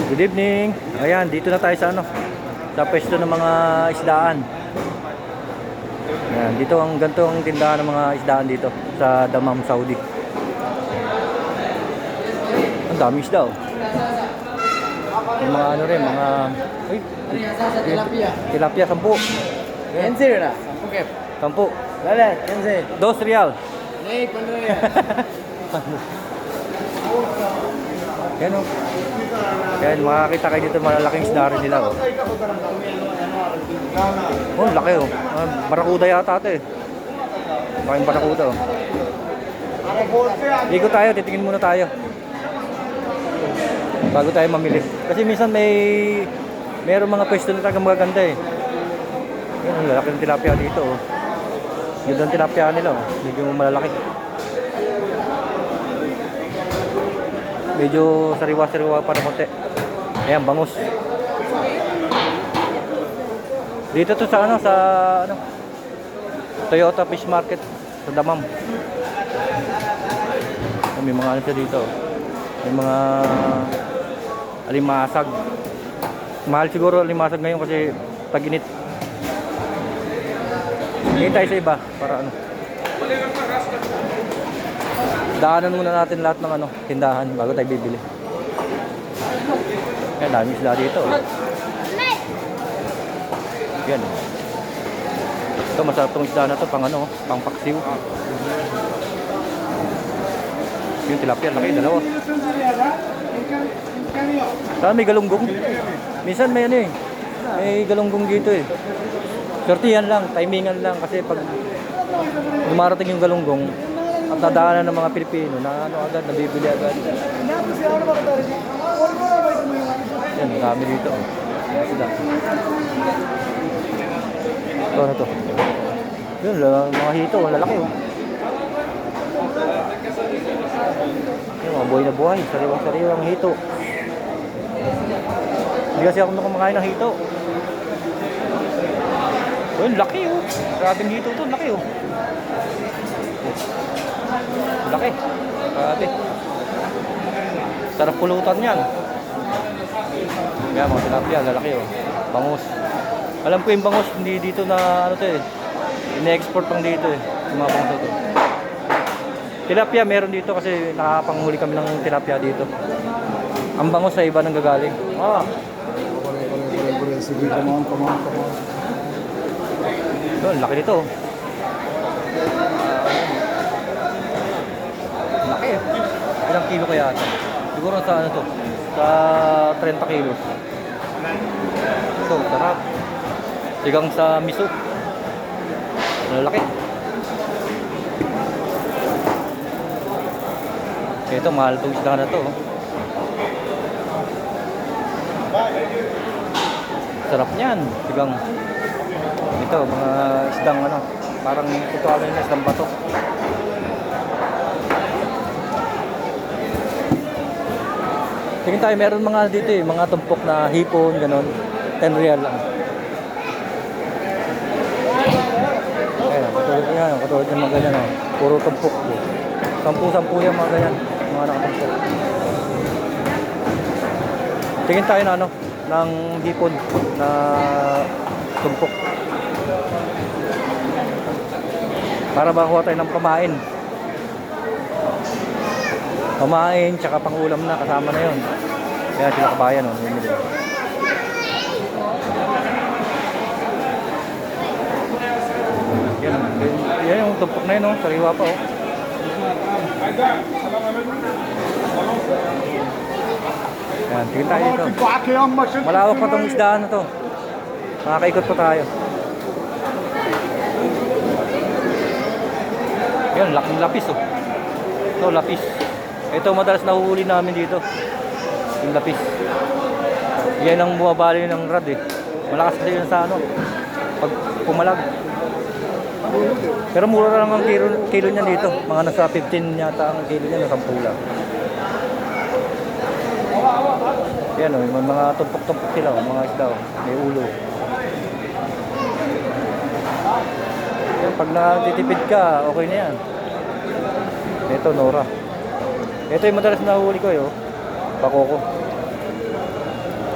Good evening. Ayan, dito na tayo sa sa pwesto ng mga isdaan. Ayan, dito ang ganito ang tindahan ng mga isdaan dito sa Dammam, Saudi. Ang dami isda oh. Yung mga rin, mga uy, Tilapia. tilapia 10. Yense na. Okay. 10. Dale, yense. 2 real. Hey, cuando ya. Yan o. Yan, makakita kayo dito malalaking isda rin nila oh. Oh, laki oh. Barakuda yata ito eh. Laking barakuda oh. Ligo tayo, titingin muna tayo. Bago tayo mamili. Kasi minsan mayroong mga pwesto na talagang magaganda eh. Yan, ang lalaki ng tilapia dito oh. Yun ang tilapia nila oh. Medyo malalaki. Medyo sariwa-sariwa pa ng konti. Ayan, bangus. Dito to sa sa Toyota Fish Market sa Dammam. May mga siya dito. May mga alimasag. Mahal siguro alimasag ngayon kasi tag-init. Ngayon tayo sa iba para daanan muna natin lahat ng tindahan bago tayo bibili. Yan, dami isda dito. Yan. Ito, masarap tong isda na to, pang pang paksiw. Yung tilapia, laki, dalawa. Saan may galunggong? Minsan may may galunggong dito eh. Sortihan lang, timingan lang kasi pag dumarating yung galunggong at nadaanan ng mga Pilipino na agad, nabibili agad. Yan, marami dito. Sila. Ito na to. Yun, mga hito, lalaki oh. Yung mga buhay na buhay, sariwang hito. Hindi kasi ako kumakain ng hito. Yun, laki oh. Grabing hito to, laki oh. Laki. Grabe. Sarap pulutan yan. Kaya mga tilapia, lalaki oh. Bangus. Alam ko yung bangus, hindi dito na ine-export pang dito eh. Yung mga bangus ito. Tilapia meron dito kasi nakapanghuli kami ng tilapia dito. Ang bangus sa iba nang gagaling. Sige, come on. Yun, laki nito. Laki eh. Ilang kilo kaya ito? Siguro sa sa 30 kilos. Ito, sarap. Sigang sa miso. Laki. Ito, mahal itong isda na to. Sarap niyan. Sigang. Ito, mga isdang parang ito na isdang bato. Tingin tayo, meron mga dito eh, mga tumpok na hipon, gano'n. 10 real lang. Ayan, katulad yan mga ganyan oh. Puro tumpok. 10 yan mga ganyan, mga nakatumpok. Tingin tayo na ng hipon na tumpok. Para makuha tayo ng pamain. Pamain, tsaka pang ulam na, kasama na yun. Kaya sila kabayan oh, bumili. Yan yung tumpok na yun oh, sariwa pa oh. Yan, tingin tayo dito. Malawak pa itong isdaan na to. Makakaikot pa tayo. Yan, laking lapis oh. Ito, lapis. Ito madalas nahuhuli namin dito. Yung lapis. Yan ang bumabali ng rad eh. Malakas kasi yun sa pag pumalag. Pero mura lang ang kilo niya dito. Mga nasa 15 yata ang kilo niya, nasa 10 lang. Yan o, may mga tumpok-tumpok sila o, mga isda o. May ulo. Yan, pag natitipid ka, okay na yan. Ito, Nora. Ito yung madalas nahuli ko, pakoko.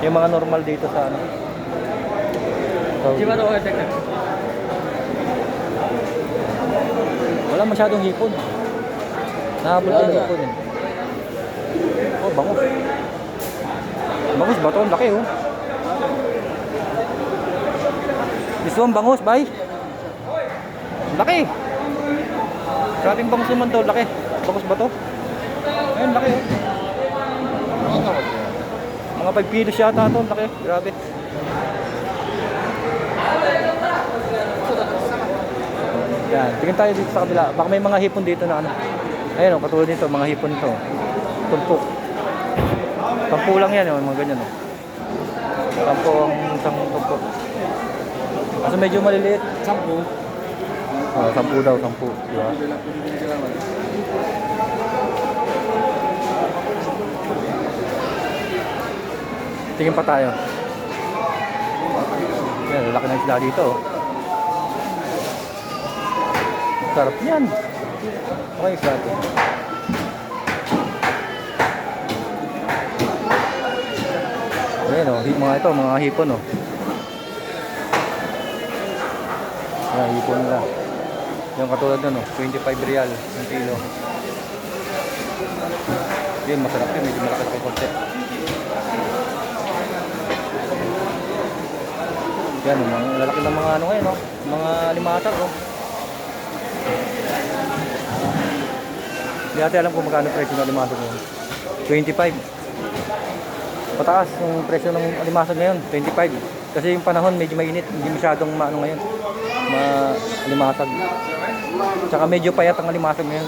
Yung mga normal dito sa ano. Saudi. Wala masyadong hipon. Nahabol ko ng hipon eh. Oh, bangus. Bangus ba ito? Ang laki oh. This one bangus, bay. Laki. Grabe bangus naman to, laki. Bangus ba to? Ayun, laki oh. Mga 5 kilos yata to, laki. Grabe. Yan, tingin tayo dito sa kabila. Baka may mga hipon dito na ano. Ayun oh, katulad nito, mga hipon nito. Tumpok. Tampo lang yan, mga ganyan oh. Tampo ang isang tumpok. Kasi medyo maliliit. 10. Oh, 10 daw, 10. Diba? Tingin pa tayo. Yan, lalaki na isda dito. Oh. Sarap yan. Okay, isda ito. Ayan o, mga ito, mga hipon o. Ayan, hipon nila. Yung katulad nun o, 25 real ang kilo. Yun, masarap yun, medyo malakas yung konti. Yan o, mga lalaki ng mga ano ngayon o, mga limatar o. Hindi natin alam kung magkano presyo ng limatar ngayon. 25. Pataas yung presyo ng alimasag ngayon, 25. Kasi yung panahon medyo mainit, hindi masyadong maano ngayon, alimasag. Tsaka medyo payat ang alimasag ngayon.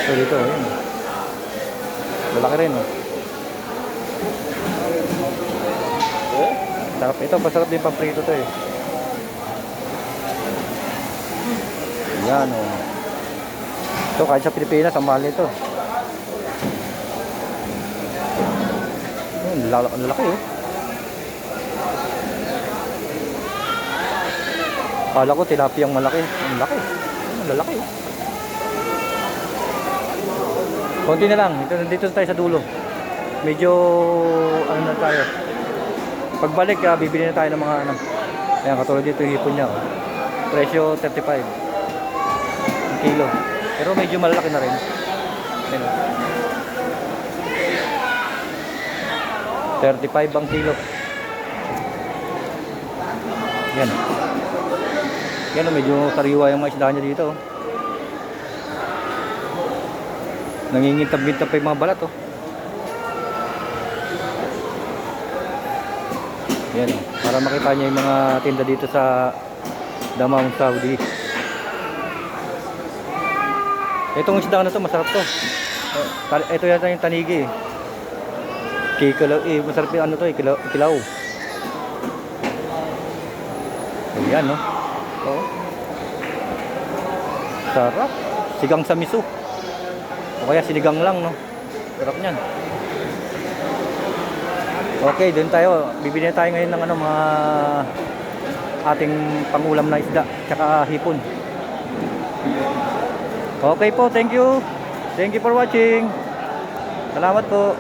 So dito, yun. Lalaki rin, oh. Sarap ito, pasarap din pamprito to eh. Yan, oh. Ito, kahit sa Pilipinas, ang mahal nito. Ang lalaki eh. Kala ko tilapiyang malaki. Ang laki. Ang lalaki eh. Konti na lang. Dito tayo sa dulo. Medyo ano na tayo. Pagbalik bibili na tayo ng mga ano. Ayan, katulad dito yung hipon niya. Oh. Presyo 35 ang kilo. Pero medyo malaki na rin. Ayan, oh. 35 ang kilo. Yan. Yan, medyo sariwa yung mga isda niya dito. Nangingintab-gintab pa yung mga balat. Oh. Yan. Para makita niyo yung mga tinda dito sa Dammam, Saudi. Itong isda na to, masarap to. Ito yata yung tanigi. Kilaw, masarap yung ano to, kilaw. Ayan, no? Oo. Sarap. Sigang sa miso. O kaya sinigang lang, no? Sarap niyan. Okay, dun tayo. Bibili na tayo ngayon ng ano, mga ating pangulam na isda, tsaka hipon. Okay po, thank you. Thank you for watching. Salamat po.